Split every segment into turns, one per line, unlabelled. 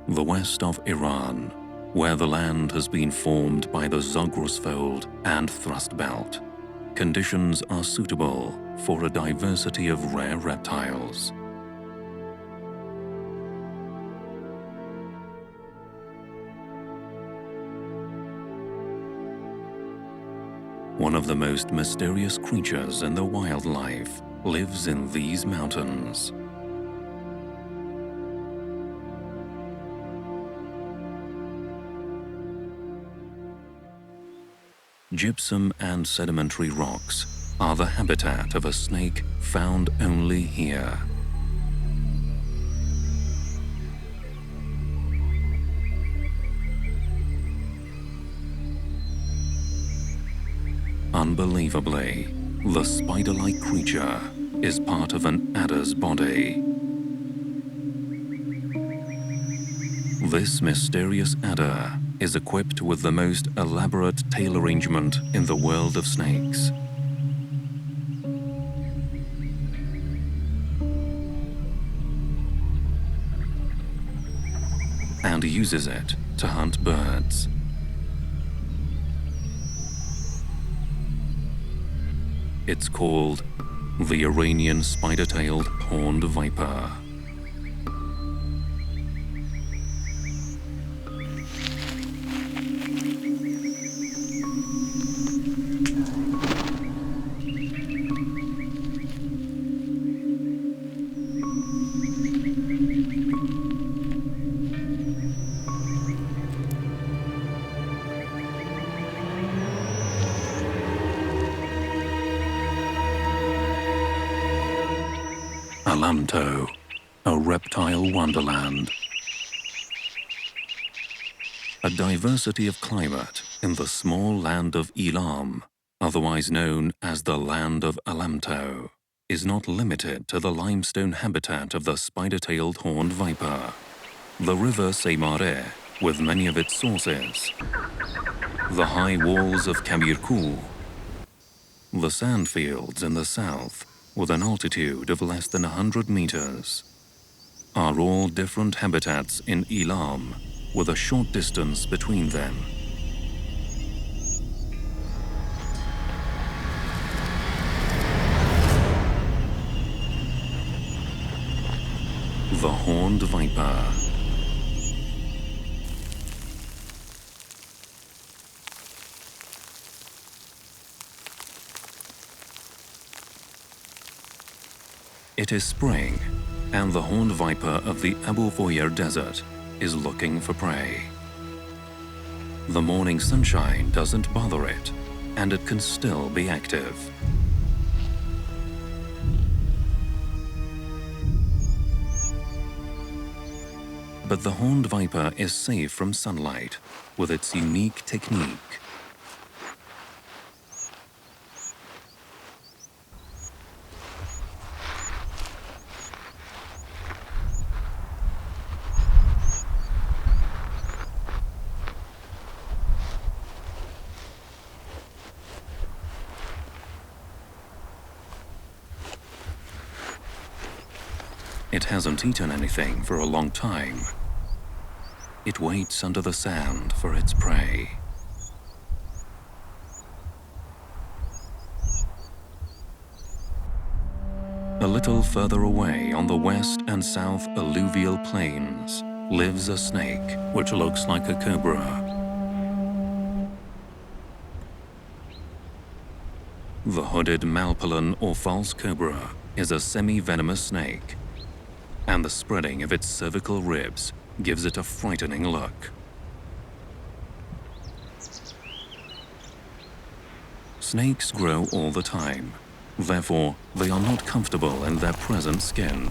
the west of Iran, where the land has been formed by the Zagros Fold and Thrust Belt, conditions are suitable for a diversity of rare reptiles. One of the most mysterious creatures in the wildlife lives in these mountains. Gypsum and sedimentary rocks are the habitat of a snake found only here. Unbelievably, the spider-like creature is part of an adder's body. This mysterious adder is equipped with the most elaborate tail arrangement in the world of snakes. And uses it to hunt birds. It's called the Iranian spider-tailed horned viper. Alamto, a reptile wonderland. A diversity of climate in the small land of Ilam, otherwise known as the land of Alamto, is not limited to the limestone habitat of the spider-tailed horned viper, the river Seymare, with many of its sources, the high walls of Kabirkul, the sand fields in the south, with an altitude of less than 100 meters, are all different habitats in Ilam, with a short distance between them. The horned viper. It is spring, and the horned viper of the Abu Foyer Desert is looking for prey. The morning sunshine doesn't bother it, and it can still be active. But the horned viper is safe from sunlight with its unique technique. It hasn't eaten anything for a long time. It waits under the sand for its prey. A little further away on the west and south alluvial plains lives a snake which looks like a cobra. The hooded malpolon or false cobra is a semi-venomous snake, and the spreading of its cervical ribs gives it a frightening look. Snakes grow all the time, therefore they are not comfortable in their present skin,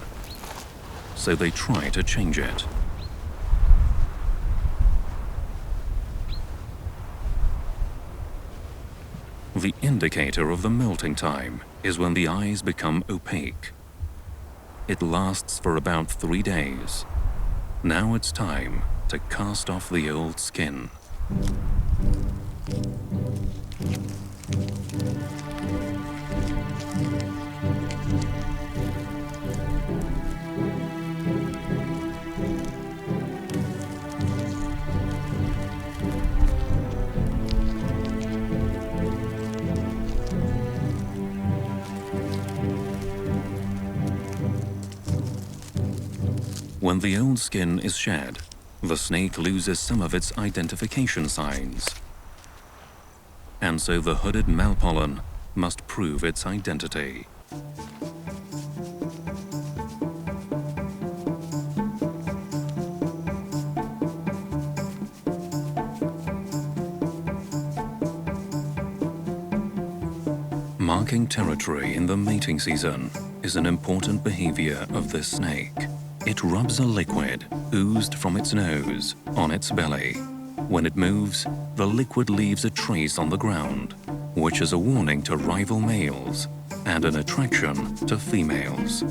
so they try to change it. The indicator of the molting time is when the eyes become opaque. It lasts for about 3 days. Now it's time to cast off the old skin. When the old skin is shed, the snake loses some of its identification signs. And so the hooded malpollen must prove its identity. Marking territory in the mating season is an important behavior of this snake. It rubs a liquid, oozed from its nose, on its belly. When it moves, the liquid leaves a trace on the ground, which is a warning to rival males and an attraction to females.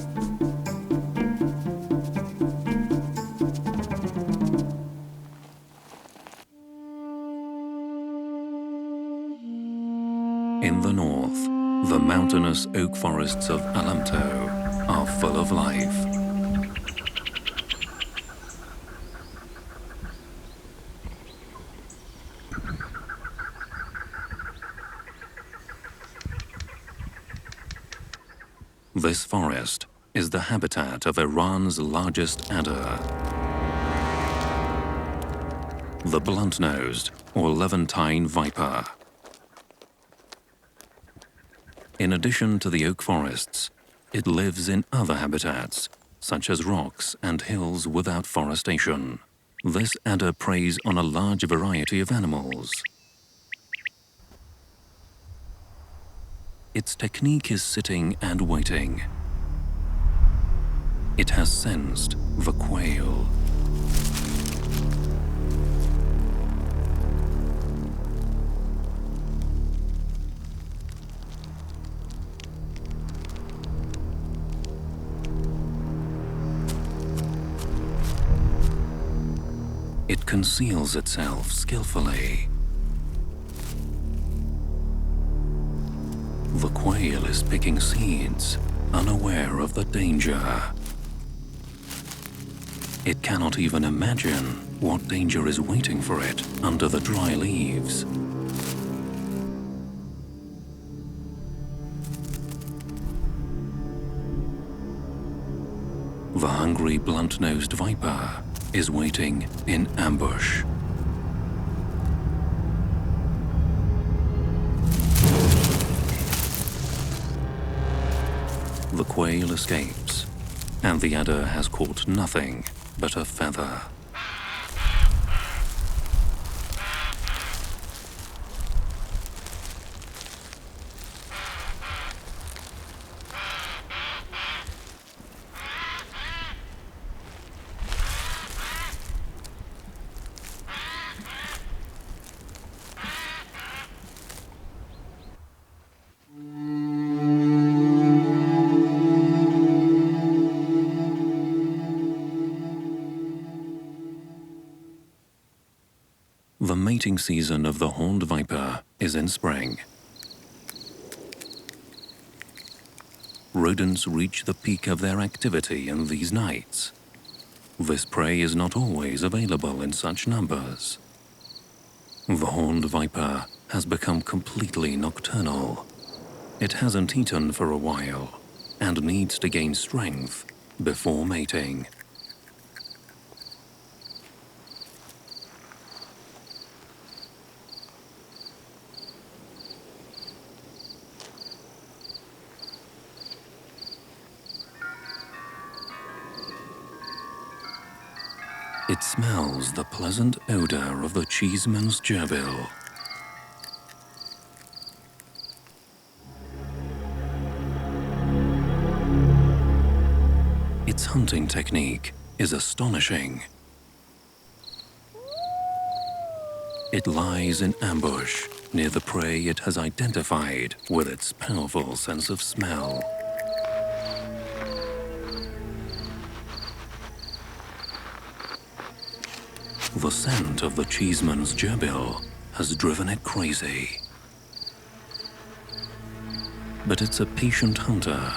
In the north, the mountainous oak forests of Alamto are full of life. This forest is the habitat of Iran's largest adder, the blunt-nosed or Levantine viper. In addition to the oak forests, it lives in other habitats, such as rocks and hills without forestation. This adder preys on a large variety of animals. Its technique is sitting and waiting. It has sensed the quail. It conceals itself skillfully. The quail is picking seeds, unaware of the danger. It cannot even imagine what danger is waiting for it under the dry leaves. The hungry blunt-nosed viper is waiting in ambush. The quail escapes, and the adder has caught nothing but a feather. The mating season of the horned viper is in spring. Rodents reach the peak of their activity in these nights. This prey is not always available in such numbers. The horned viper has become completely nocturnal. It hasn't eaten for a while and needs to gain strength before mating. It smells the pleasant odor of the cheeseman's gerbil. Its hunting technique is astonishing. It lies in ambush near the prey it has identified with its powerful sense of smell. The scent of the cheeseman's gerbil has driven it crazy. But it's a patient hunter,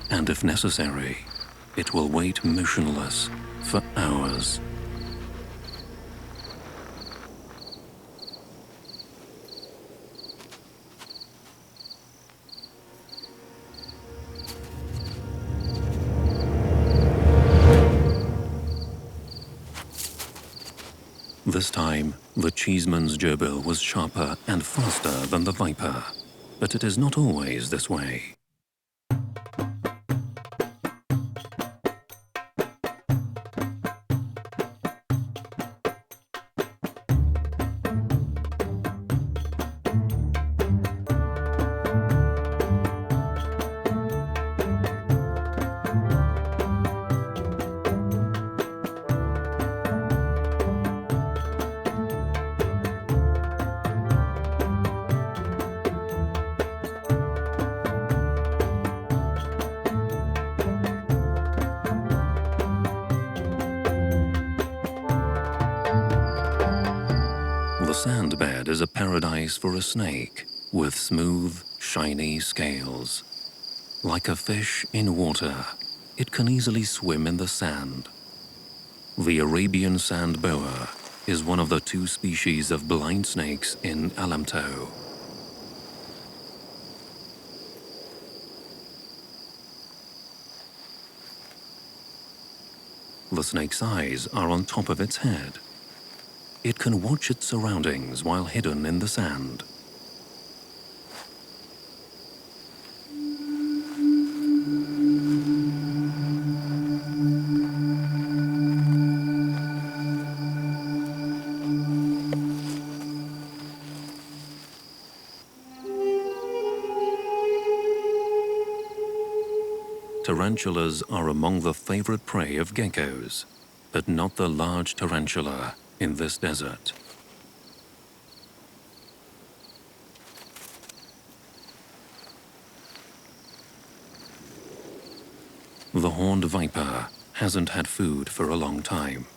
and if necessary, it will wait motionless for hours. time, the Cheeseman's gerbil was sharper and faster than the viper, but it is not always this way. The sand bed is a paradise for a snake with smooth, shiny scales. Like a fish in water, it can easily swim in the sand. The Arabian sand boa is one of the 2 species of blind snakes in Alamto. The snake's eyes are on top of its head. It can watch its surroundings while hidden in the sand. Tarantulas are among the favorite prey of geckos, but not the large tarantula in this desert. The horned viper hasn't had food for a long time.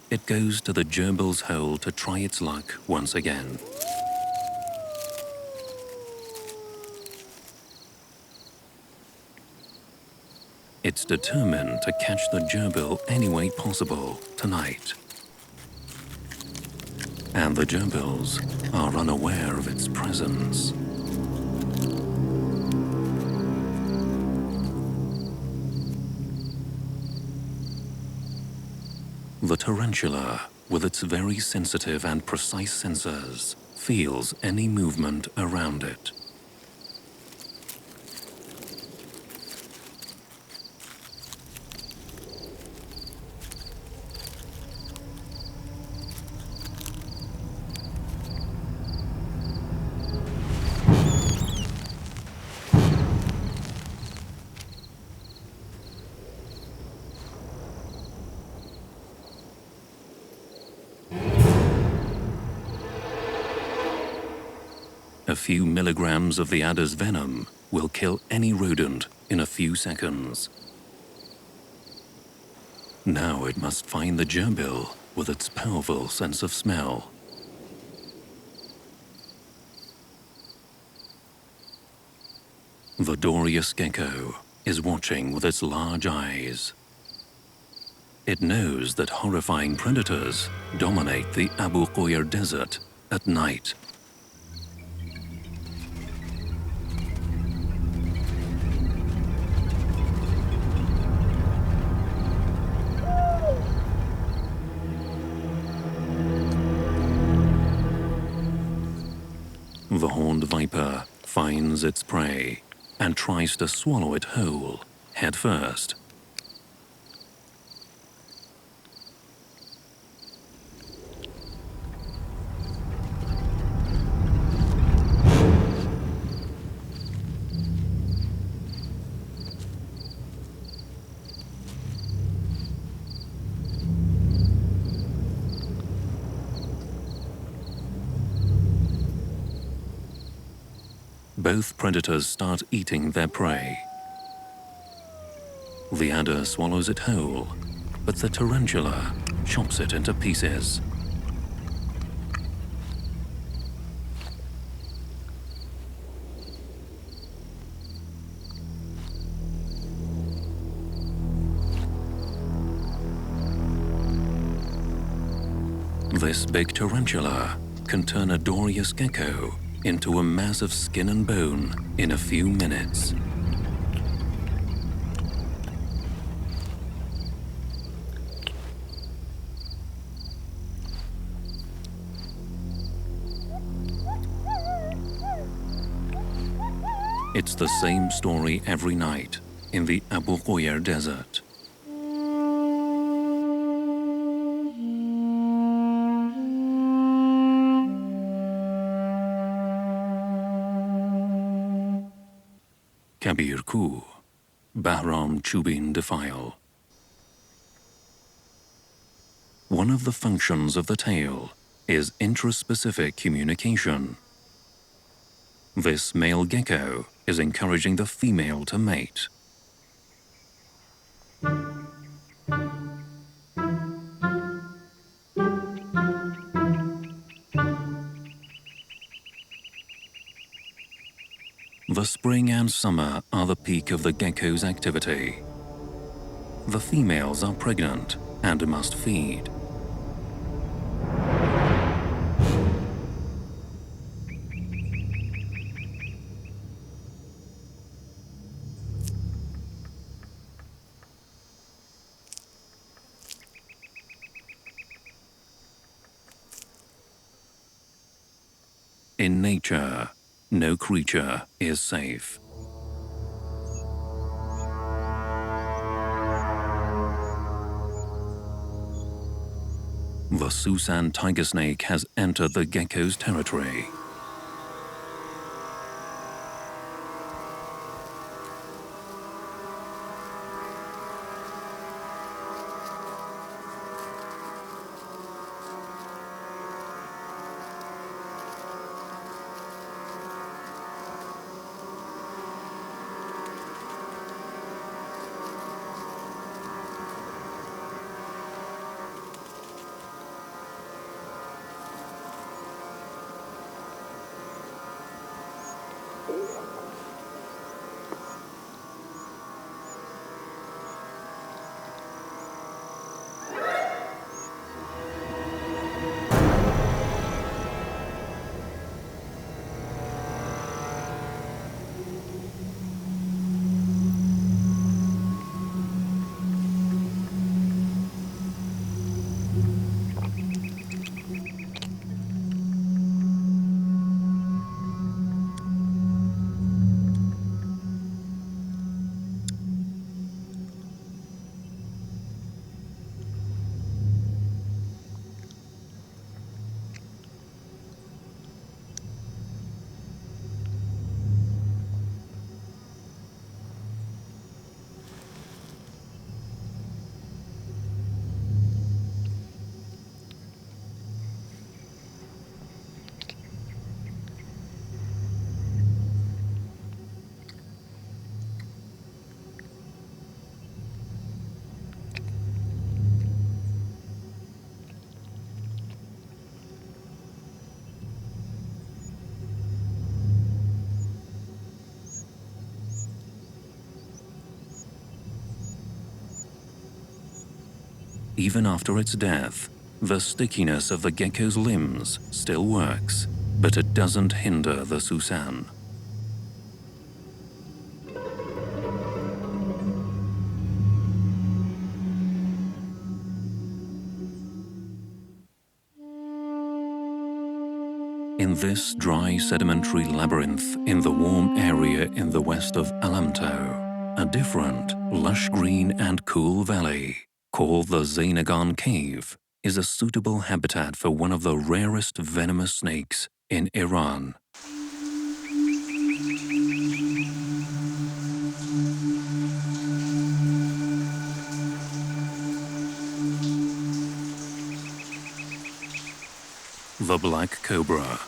It goes to the gerbil's hole to try its luck once again. It's determined to catch the gerbil any way possible tonight. And the gerbils are unaware of its presence. The tarantula, with its very sensitive and precise sensors, feels any movement around it. A few milligrams of the adder's venom will kill any rodent in a few seconds. Now it must find the gerbil with its powerful sense of smell. The Dorius gecko is watching with its large eyes. It knows that horrifying predators dominate the Abu Qoyr desert at night. The horned viper finds its prey and tries to swallow it whole, head first. Both predators start eating their prey. The adder swallows it whole, but the tarantula chops it into pieces. This big tarantula can turn a Dorius gecko into a mass of skin and bone in a few minutes. It's the same story every night in the Abu Ghoyr Desert. Kabir Kuh, Bahram Chubin Defile. One of the functions of the tail is intraspecific communication. This male gecko is encouraging the female to mate. The spring and summer are the peak of the gecko's activity. The females are pregnant and must feed. In nature, no creature is safe. The Susan tiger snake has entered the gecko's territory. Even after its death, the stickiness of the gecko's limbs still works, but it doesn't hinder the Susan. In this dry sedimentary labyrinth in the warm area in the west of Alamto, a different, lush green and cool valley, called the Zainagan Cave, is a suitable habitat for one of the rarest venomous snakes in Iran. The black cobra,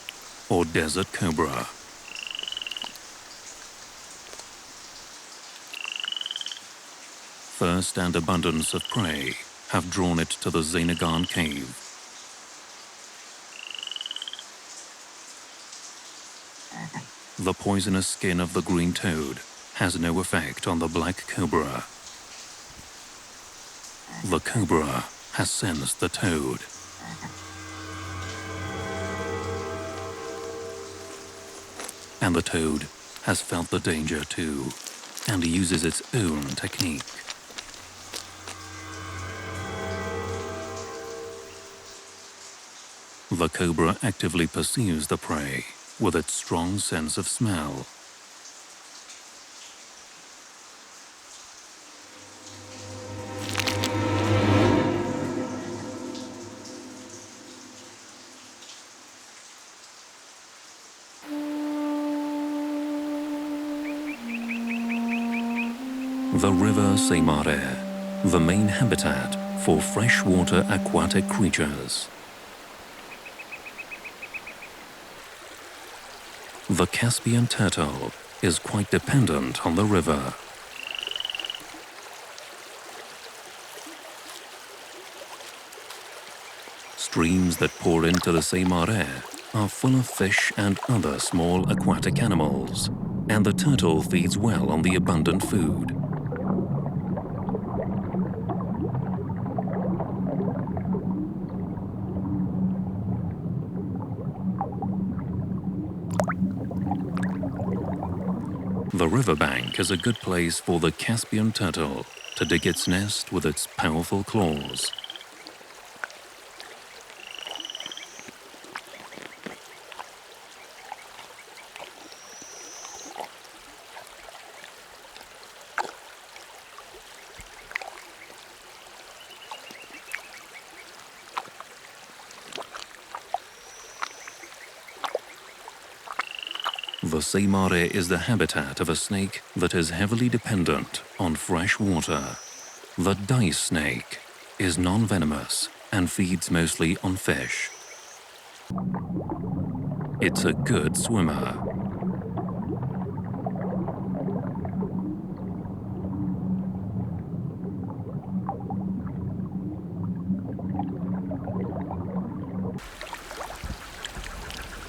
or desert cobra. Thirst and abundance of prey have drawn it to the Zainagan Cave. The poisonous skin of the green toad has no effect on the black cobra. The cobra has sensed the toad. And the toad has felt the danger too, and uses its own technique. The cobra actively pursues the prey with its strong sense of smell. The river Semare, the main habitat for freshwater aquatic creatures. The Caspian turtle is quite dependent on the river. Streams that pour into the Semare are full of fish and other small aquatic animals, and the turtle feeds well on the abundant food. The riverbank is a good place for the Caspian turtle to dig its nest with its powerful claws. The Semare is the habitat of a snake that is heavily dependent on fresh water. The dice snake is non-venomous and feeds mostly on fish. It's a good swimmer.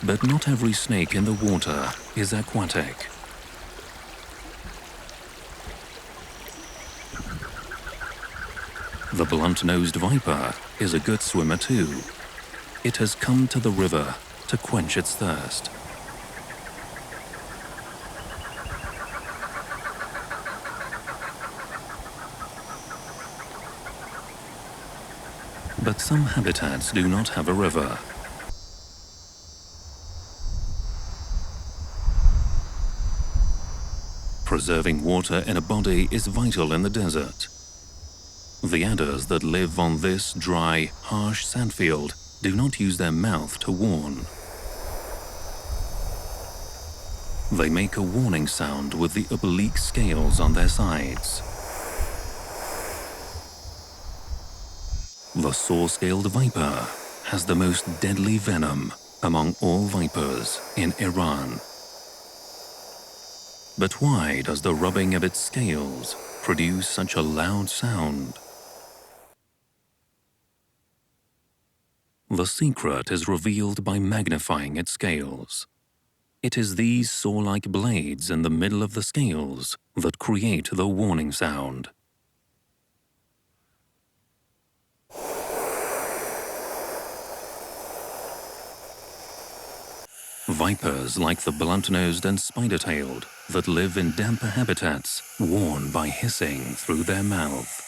But not every snake in the water is aquatic. The blunt-nosed viper is a good swimmer too. It has come to the river to quench its thirst. But some habitats do not have a river. Preserving water in a body is vital in the desert. The adders that live on this dry, harsh sandfield do not use their mouth to warn. They make a warning sound with the oblique scales on their sides. The saw-scaled viper has the most deadly venom among all vipers in Iran. But why does the rubbing of its scales produce such a loud sound? The secret is revealed by magnifying its scales. It is these saw-like blades in the middle of the scales that create the warning sound. Vipers like the blunt-nosed and spider-tailed that live in damper habitats warn by hissing through their mouth.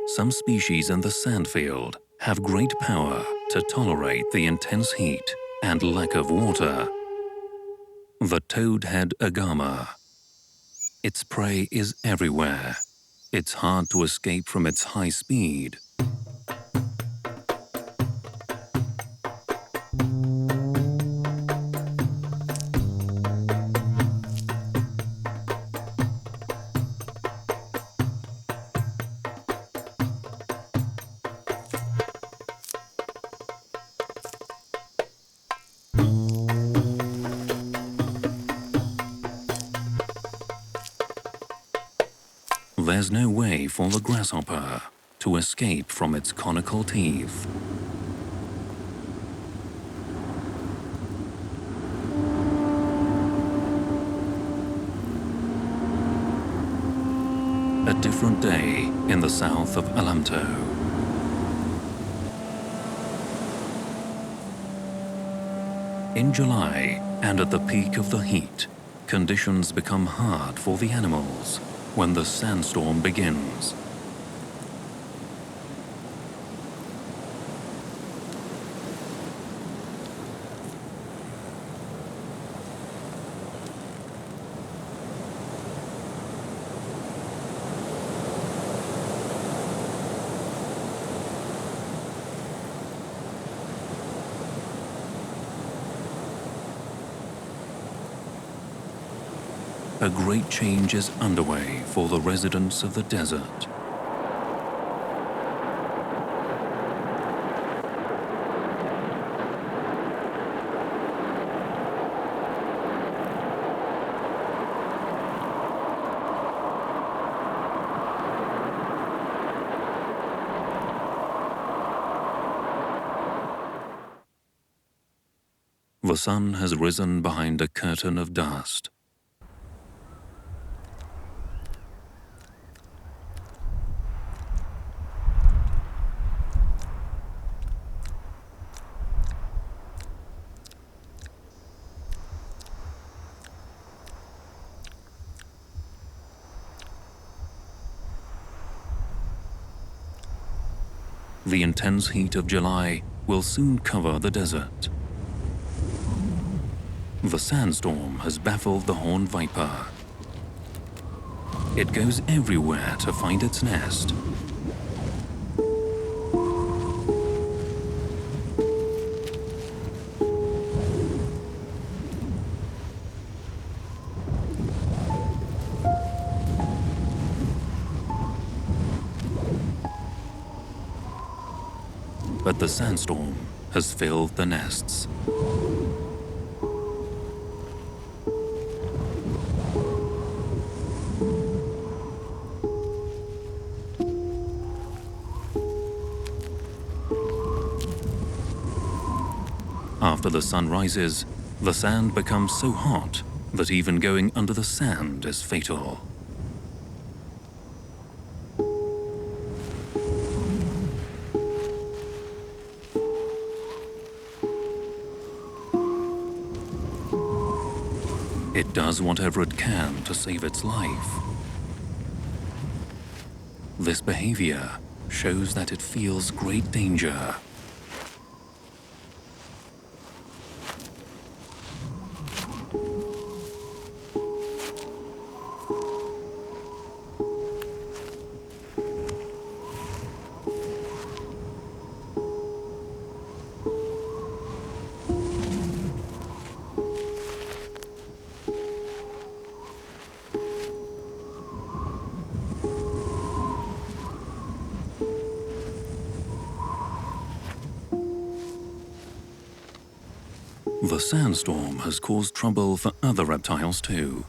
Some species in the sandfield have great power to tolerate the intense heat and lack of water. The toadhead agama. Its prey is everywhere. It's hard to escape from its high speed. There's no way for the grasshopper to escape from its conical teeth. A different day in the south of Alamto. In July, and at the peak of the heat, conditions become hard for the animals when the sandstorm begins. a great change is underway for the residents of the desert. The sun has risen behind a curtain of dust. The intense heat of July will soon cover the desert. The sandstorm has baffled the horned viper. It goes everywhere to find its nest. But the sandstorm has filled the nests. After the sun rises, the sand becomes so hot that even going under the sand is fatal. It does whatever it can to save its life. This behavior shows that it feels great danger. The sandstorm has caused trouble for other reptiles too.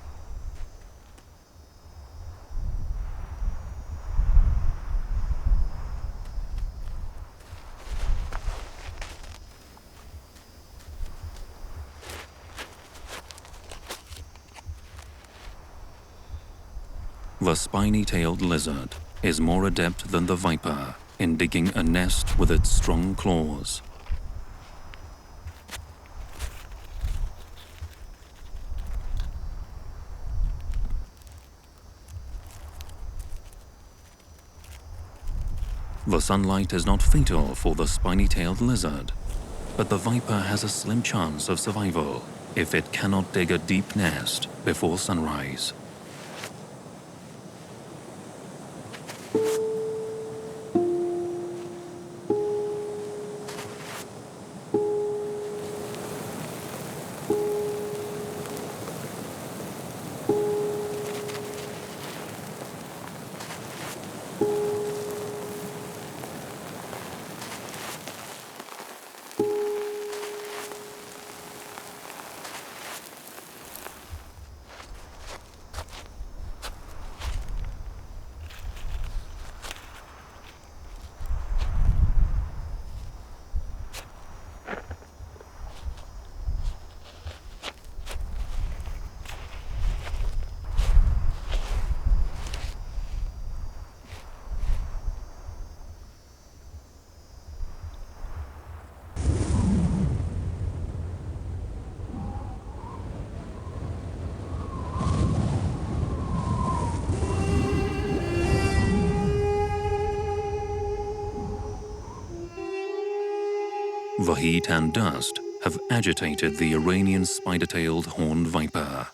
The spiny-tailed lizard is more adept than the viper in digging a nest with its strong claws. The sunlight is not fatal for the spiny-tailed lizard, but the viper has a slim chance of survival if it cannot dig a deep nest before sunrise. The heat and dust have agitated the Iranian spider-tailed horned viper.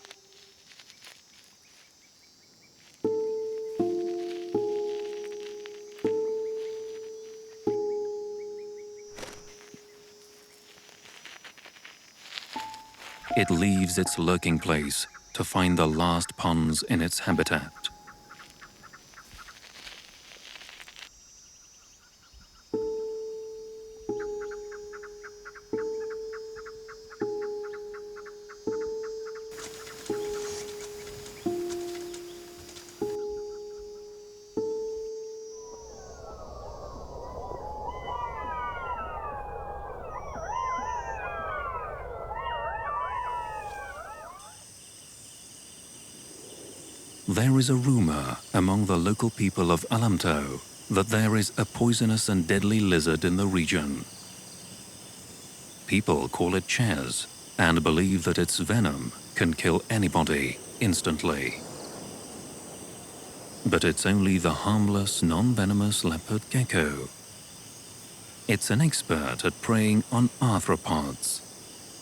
It leaves its lurking place to find the last ponds in its habitat. There is a rumor among the local people of Alamto that there is a poisonous and deadly lizard in the region. People call it Ches and believe that its venom can kill anybody instantly. But it's only the harmless, non-venomous leopard gecko. It's an expert at preying on arthropods.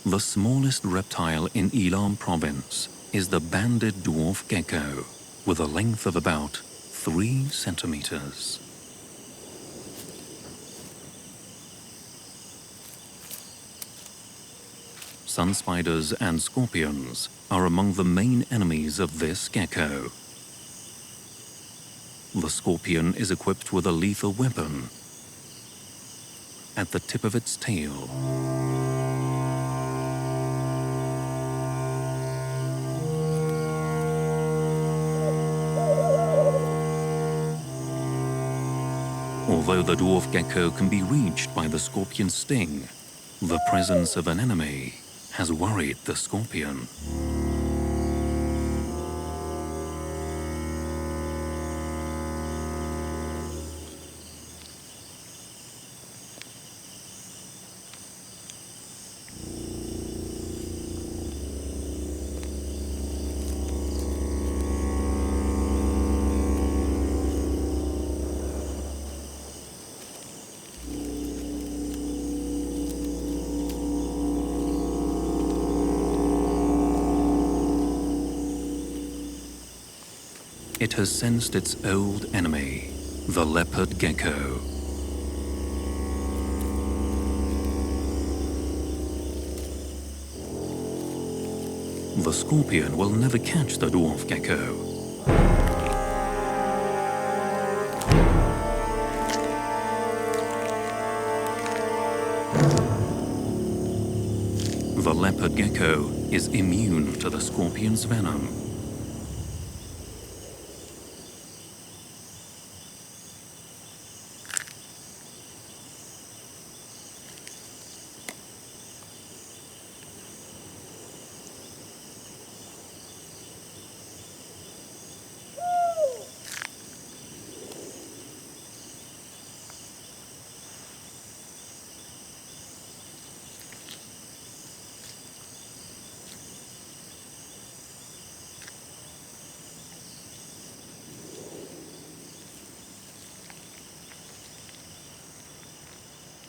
The smallest reptile in Ilam province is the banded dwarf gecko, with a length of about 3 centimeters. Sun spiders and scorpions are among the main enemies of this gecko. The scorpion is equipped with a lethal weapon at the tip of its tail. Although the dwarf gecko can be reached by the scorpion's sting, the presence of an enemy has worried the scorpion. It has sensed its old enemy, the leopard gecko. The scorpion will never catch the dwarf gecko. The leopard gecko is immune to the scorpion's venom.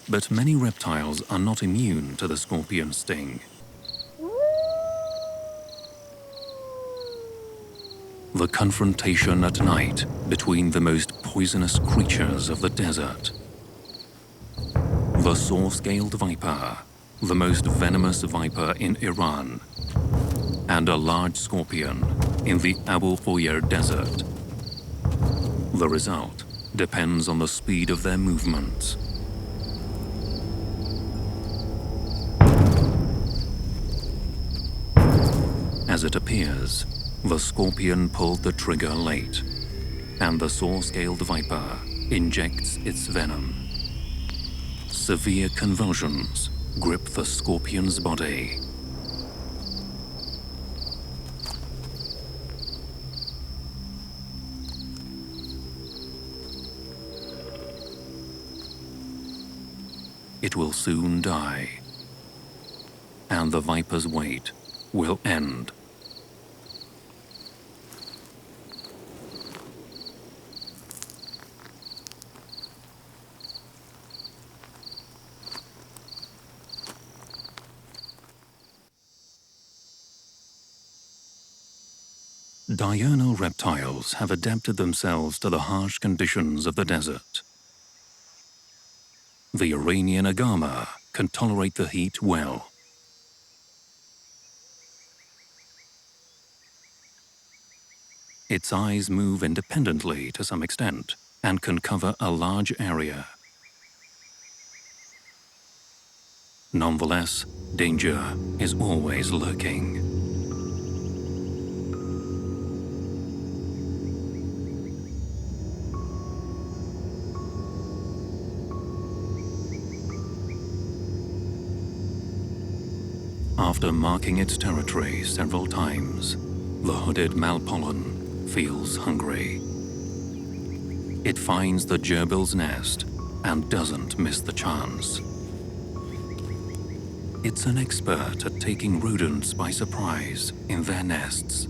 But many reptiles are not immune to the scorpion sting. The confrontation at night between the most poisonous creatures of the desert. The saw-scaled viper, the most venomous viper in Iran, and a large scorpion in the Abu Foyer desert. The result depends on the speed of their movements. As it appears, the scorpion pulled the trigger late, and the saw-scaled viper injects its venom. Severe convulsions grip the scorpion's body. It will soon die, and the viper's wait will end. Diurnal reptiles have adapted themselves to the harsh conditions of the desert. The Iranian agama can tolerate the heat well. Its eyes move independently to some extent and can cover a large area. Nonetheless, danger is always lurking. After marking its territory several times, the hooded malpollen feels hungry. It finds the gerbil's nest and doesn't miss the chance. It's an expert at taking rodents by surprise in their nests.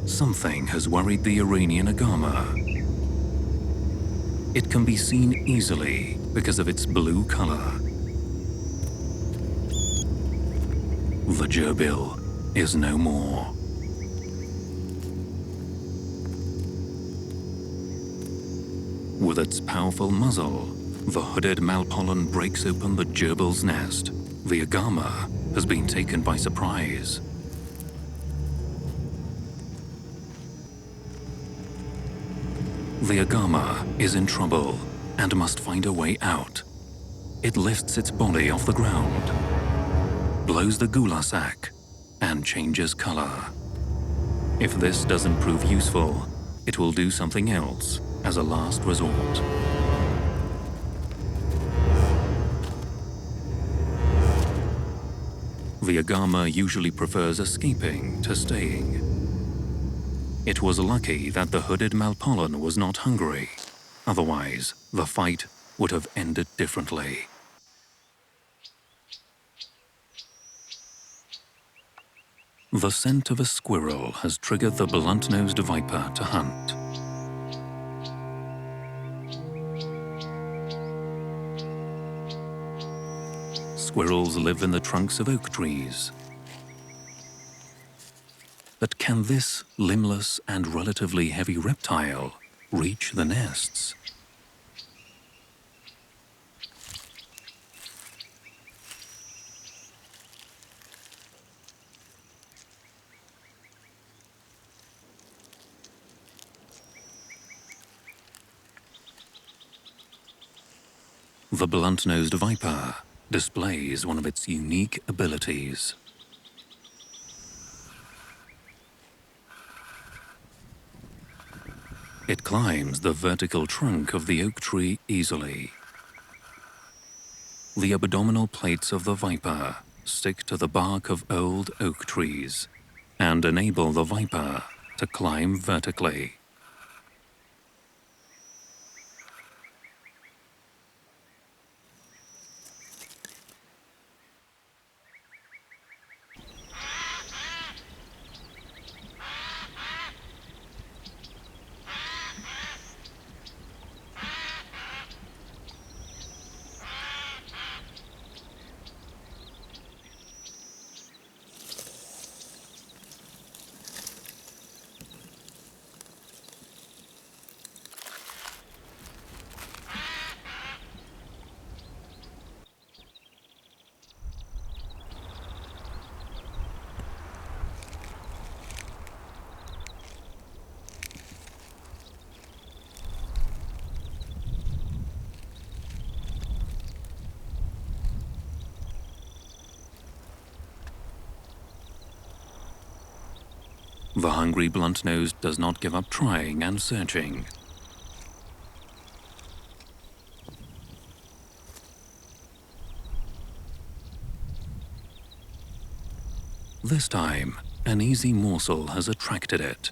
Something has worried the Iranian agama. It can be seen easily because of its blue color. The gerbil is no more. With its powerful muzzle, the hooded malpollen breaks open the gerbil's nest. The agama has been taken by surprise. The agama is in trouble and must find a way out. It lifts its body off the ground, blows the gula sac, and changes color. If this doesn't prove useful, it will do something else as a last resort. The agama usually prefers escaping to staying. It was lucky that the hooded malpollen was not hungry. Otherwise, the fight would have ended differently. The scent of a squirrel has triggered the blunt-nosed viper to hunt. Squirrels live in the trunks of oak trees. But can this limbless and relatively heavy reptile reach the nests? The blunt-nosed viper displays one of its unique abilities. It climbs the vertical trunk of the oak tree easily. The abdominal plates of the viper stick to the bark of old oak trees and enable the viper to climb vertically. The hungry blunt-nosed does not give up trying and searching. This time, an easy morsel has attracted it.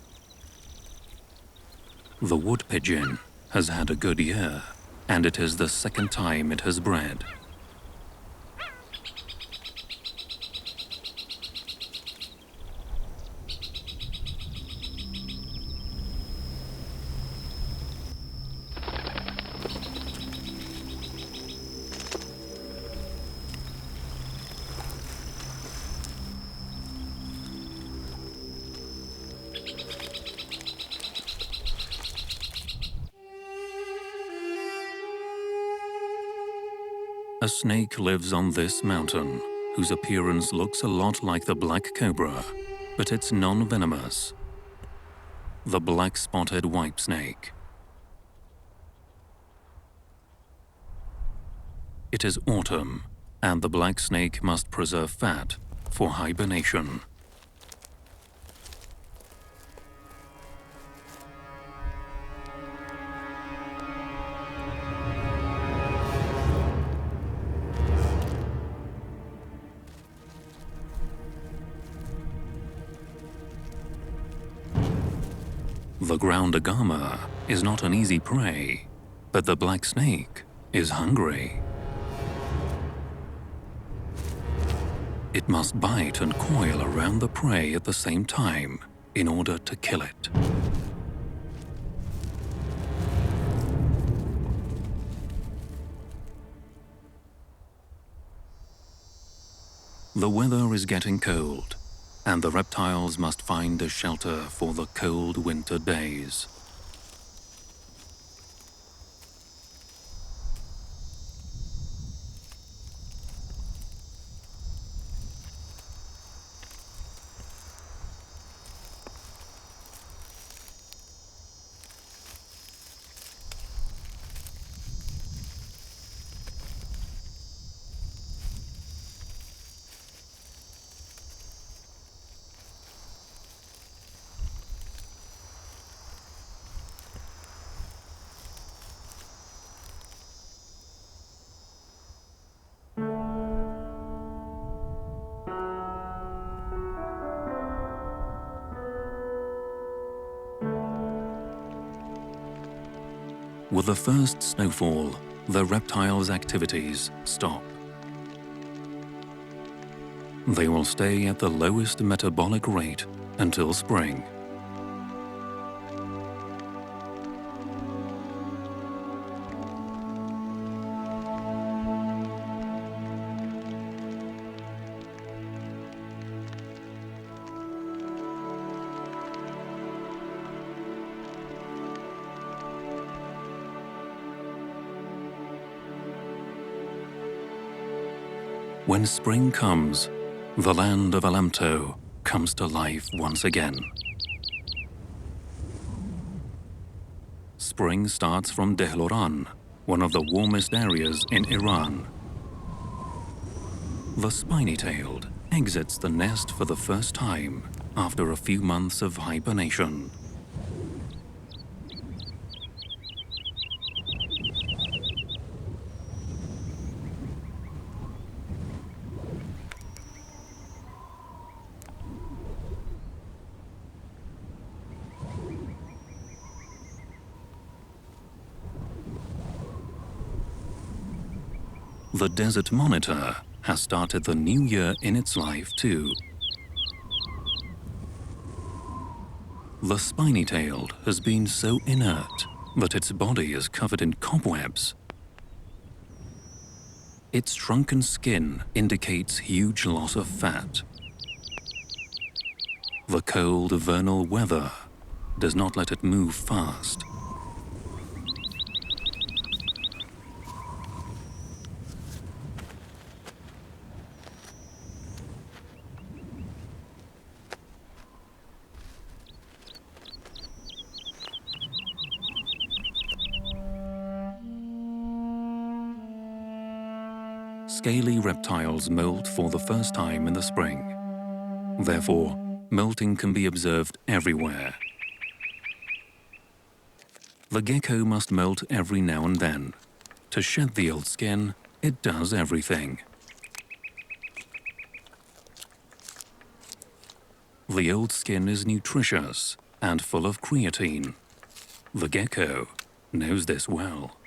The wood pigeon has had a good year, and it is the second time it has bred. A snake lives on this mountain, whose appearance looks a lot like the black cobra, but it's non-venomous. The black-spotted white snake. It is autumn, and the black snake must preserve fat for hibernation. The ground agama is not an easy prey, but the black snake is hungry. It must bite and coil around the prey at the same time in order to kill it. The weather is getting cold, and the reptiles must find a shelter for the cold winter days. With the first snowfall, the reptiles' activities stop. They will stay at the lowest metabolic rate until spring. When spring comes, the land of Alamto comes to life once again. Spring starts from Tehloran, one of the warmest areas in Iran. The spiny-tailed exits the nest for the first time after a few months of hibernation. The desert monitor has started the new year in its life too. The spiny-tailed has been so inert that its body is covered in cobwebs. Its shrunken skin indicates huge loss of fat. The cold vernal weather does not let it move fast. Scaly reptiles molt for the first time in the spring. Therefore, molting can be observed everywhere. The gecko must molt every now and then. To shed the old skin, it does everything. The old skin is nutritious and full of creatine. The gecko knows this well.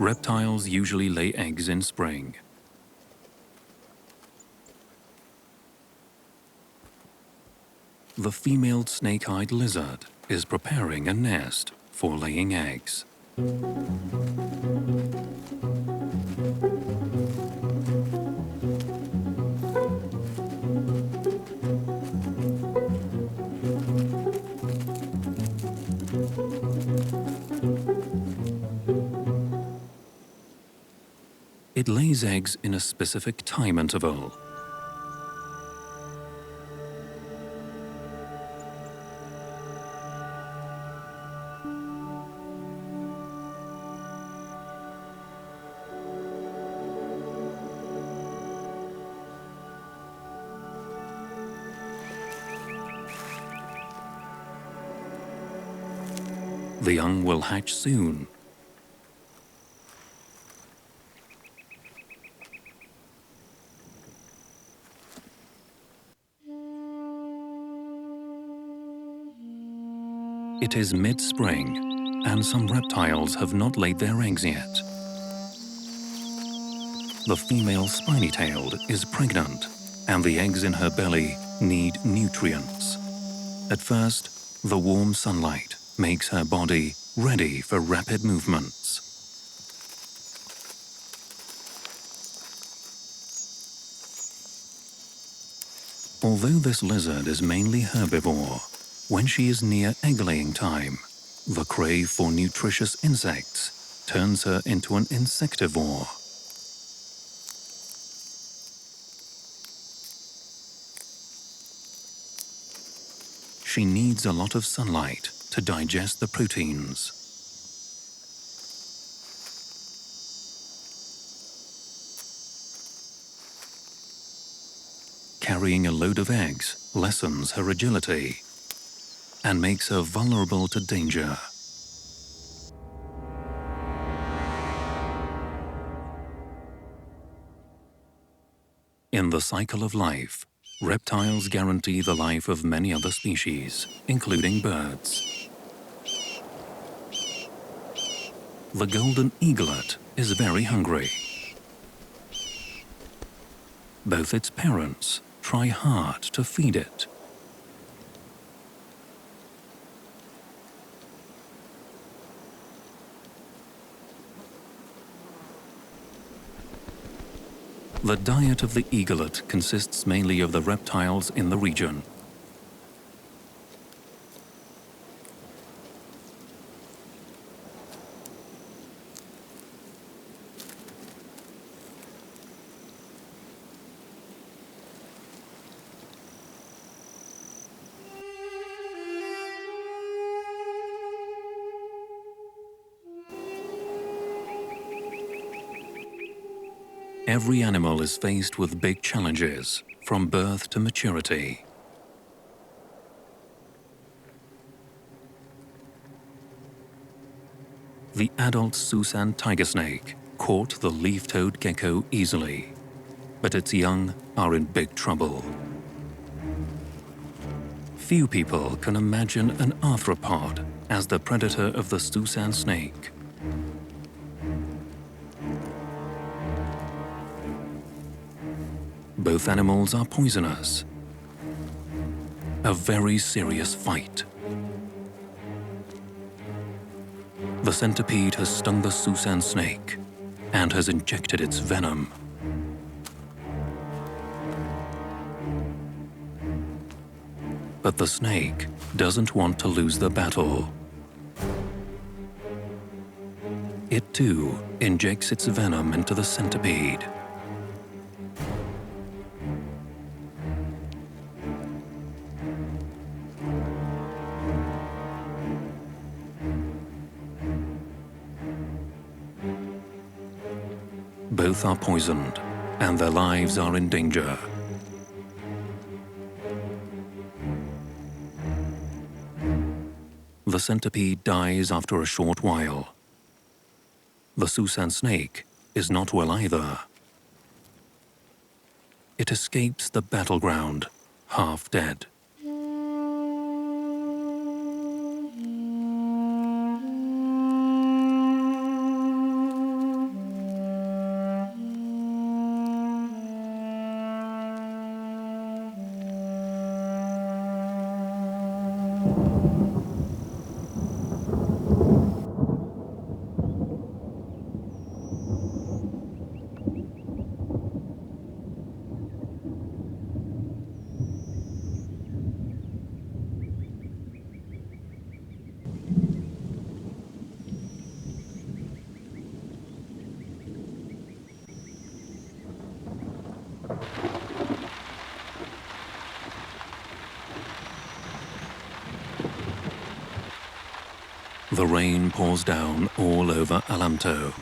Reptiles usually lay eggs in spring. The female snake-eyed lizard is preparing a nest for laying eggs. It lays eggs in a specific time interval. The young will hatch soon. It is mid-spring, and some reptiles have not laid their eggs yet. The female spiny-tailed is pregnant, and the eggs in her belly need nutrients. At first, the warm sunlight makes her body ready for rapid movements. Although this lizard is mainly herbivore, when she is near egg-laying time, the crave for nutritious insects turns her into an insectivore. She needs a lot of sunlight to digest the proteins. Carrying a load of eggs lessens her agility and makes her vulnerable to danger. In the cycle of life, reptiles guarantee the life of many other species, including birds. The golden eaglet is very hungry. Both its parents try hard to feed it. The diet of the eaglet consists mainly of the reptiles in the region. Every animal is faced with big challenges, from birth to maturity. The adult Susan tiger snake caught the leaf-toed gecko easily, but its young are in big trouble. Few people can imagine an arthropod as the predator of the Susan snake. Both animals are poisonous. A very serious fight. The centipede has stung the Susan snake and has injected its venom. But the snake doesn't want to lose the battle. It too injects its venom into the centipede. Both are poisoned, and their lives are in danger. The centipede dies after a short while. The Susan snake is not well either. It escapes the battleground, half dead. The rain pours down all over Alamto.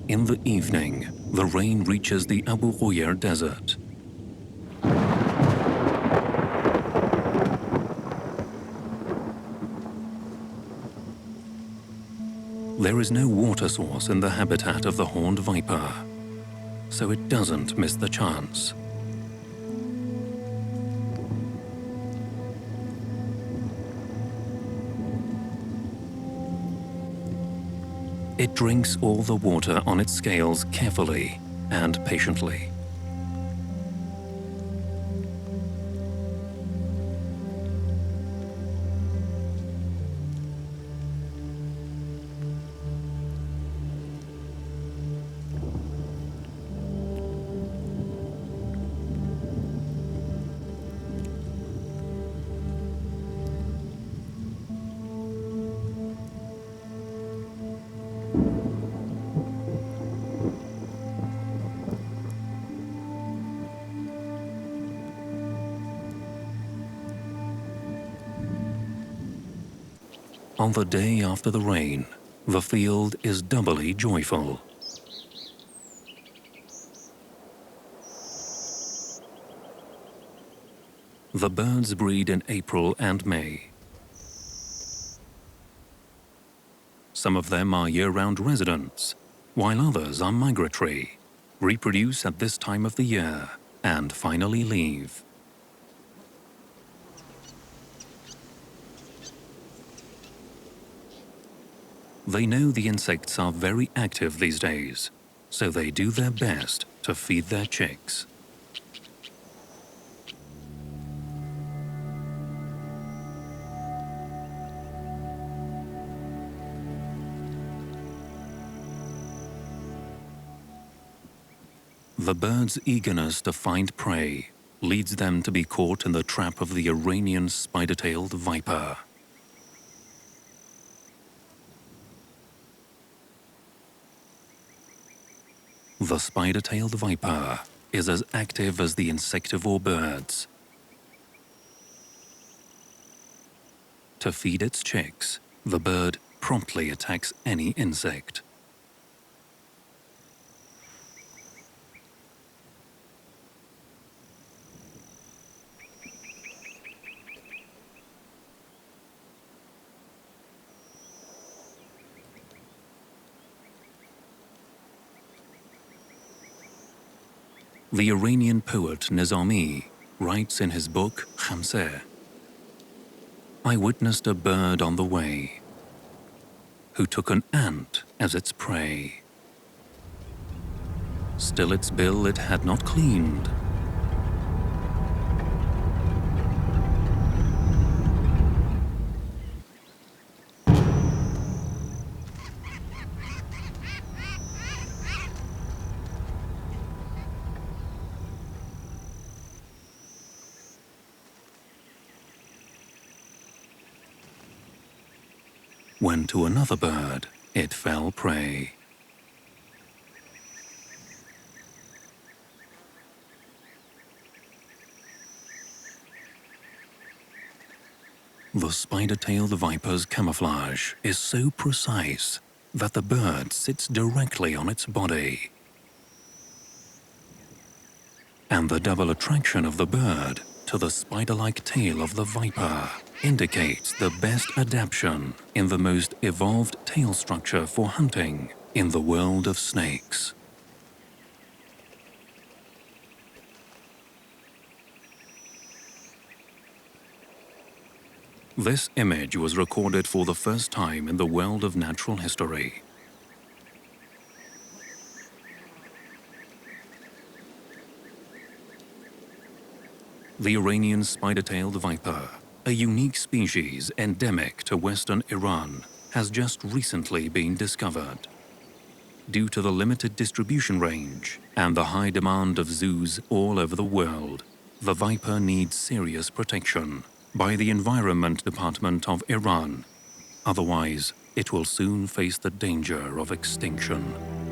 In the evening, the rain reaches the Abu Ghuyr desert. There is no water source in the habitat of the horned viper, so it doesn't miss the chance. It drinks all the water on its scales carefully and patiently. On the day after the rain, the field is doubly joyful. The birds breed in April and May. Some of them are year-round residents, while others are migratory, reproduce at this time of the year, and finally leave. They know the insects are very active these days, so they do their best to feed their chicks. The birds' eagerness to find prey leads them to be caught in the trap of the Iranian spider-tailed viper. The spider-tailed viper is as active as the insectivore birds. To feed its chicks, the bird promptly attacks any insect. The Iranian poet Nizami writes in his book Khamseh, "I witnessed a bird on the way who took an ant as its prey. Still its bill it had not cleaned. When to another bird it fell prey." The spider-tailed viper's camouflage is so precise that the bird sits directly on its body. And the double attraction of the bird to the spider-like tail of the viper indicates the best adaptation in the most evolved tail structure for hunting in the world of snakes. This image was recorded for the first time in the world of natural history. The Iranian spider-tailed viper, a unique species endemic to western Iran, has just recently been discovered. Due to the limited distribution range and the high demand of zoos all over the world, the viper needs serious protection, by the Environment Department of Iran. Otherwise, it will soon face the danger of extinction.